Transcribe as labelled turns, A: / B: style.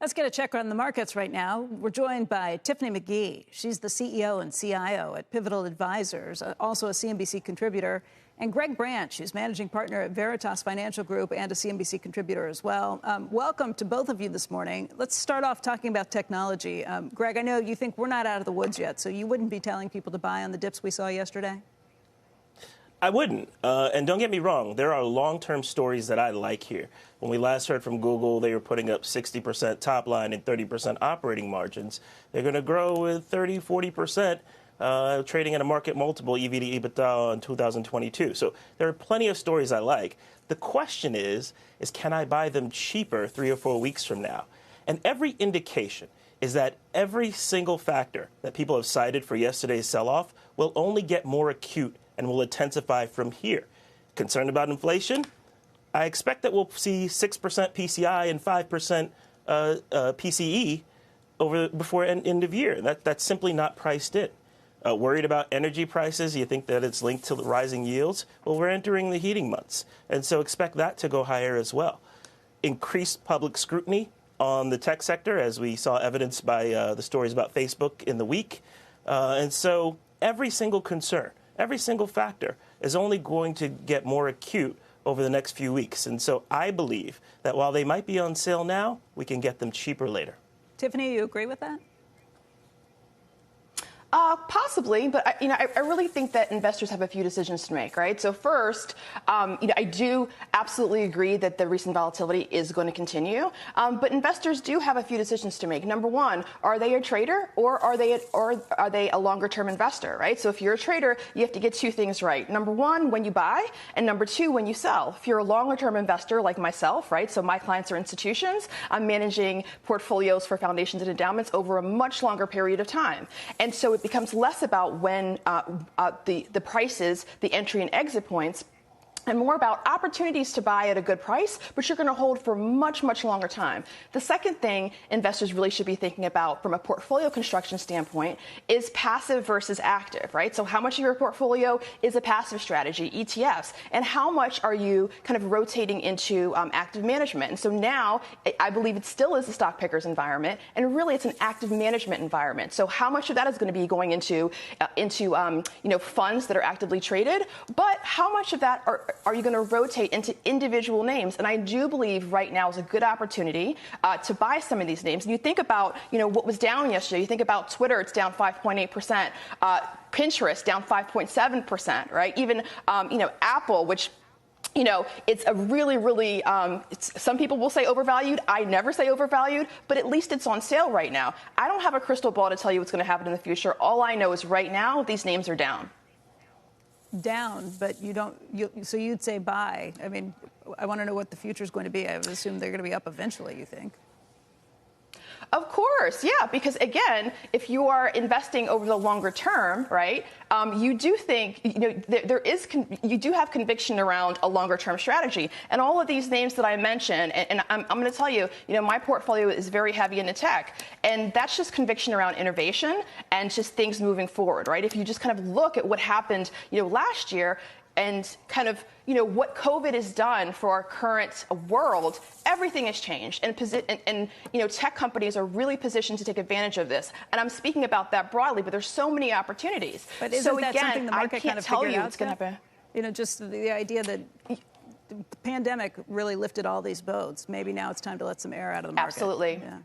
A: Let's get a check on the markets right now. We're joined by Tiffany McGhee. She's the CEO and CIO at Pivotal Advisors, also a CNBC contributor, and Greg Branch, who's managing partner at Veritas Financial Group and a CNBC contributor as well. Welcome to both of you this morning. Let's start off talking about technology. Greg, I know you think we're not out of the woods yet, so you wouldn't be telling people to buy on the dips we saw yesterday?
B: I wouldn't. And don't get me wrong, there are long-term stories that I like here. When we last heard from Google, they were putting up 60% top line and 30% operating margins. They're going to grow with 30, 40%, trading at a market multiple EV to EBITDA in 2022. So there are plenty of stories I like. The question is can I buy them cheaper 3 or 4 weeks from now? And every indication is that every single factor that people have cited for yesterday's sell-off will only get more acute and will intensify from here. Concerned about inflation? I expect that we'll see 6% PCI and 5% PCE before end of year. That's simply not priced in. Worried about energy prices? You think that it's linked to the rising yields? Well, we're entering the heating months, and so expect that to go higher as well. Increased public scrutiny on the tech sector, as we saw evidenced by the stories about Facebook in the week. And so every single concern, every single factor is only going to get more acute over the next few weeks. And so I believe that while they might be on sale now, we can get them cheaper later. Tiffany,
A: you agree with that?
C: Possibly, but I really think that investors have a few decisions to make, right? So first, I do absolutely agree that the recent volatility is going to continue, but investors do have a few decisions to make. Number one, are they a trader or are they a longer-term investor, right? So if you're a trader, you have to get two things right. Number one, when you buy, and number two, when you sell. If you're a longer-term investor like myself, right? So my clients are institutions. I'm managing portfolios for foundations and endowments over a much longer period of time, and so it becomes less about when the prices, the entry and exit points, and more about opportunities to buy at a good price, but you're going to hold for much, much longer time. The second thing investors really should be thinking about from a portfolio construction standpoint is passive versus active, right? So how much of your portfolio is a passive strategy, ETFs, and how much are you kind of rotating into active management? And so now I believe it still is a stock pickers environment, and really it's an active management environment. So how much of that is going to be going into funds that are actively traded, but how much of that are you going to rotate into individual names? And I do believe right now is a good opportunity to buy some of these names. And you think about, what was down yesterday. You think about Twitter, it's down 5.8%. Pinterest down 5.7%, right? Even, Apple, which it's a really, some people will say overvalued. I never say overvalued, but at least it's on sale right now. I don't have a crystal ball to tell you what's going to happen in the future. All I know is right now, these names are down.
A: Down, but so you'd say buy. I mean, I want to know what the future is going to be. I would assume they're going to be up eventually, you think?
C: Of course, yeah, because again, if you are investing over the longer term, right, you do think, you do have conviction around a longer term strategy. And all of these names that I mentioned, and I'm going to tell you, my portfolio is very heavy into tech. And that's just conviction around innovation and just things moving forward, right? If you just kind of look at what happened, last year, and kind of, what COVID has done for our current world, everything has changed. And tech companies are really positioned to take advantage of this. And I'm speaking about that broadly, but there's so many opportunities.
A: But isn't that something the market kind of figured out?
C: What's going to happen.
A: Just the idea that the pandemic really lifted all these boats. Maybe now it's time to let some air out of the market.
C: Absolutely.
A: Yeah.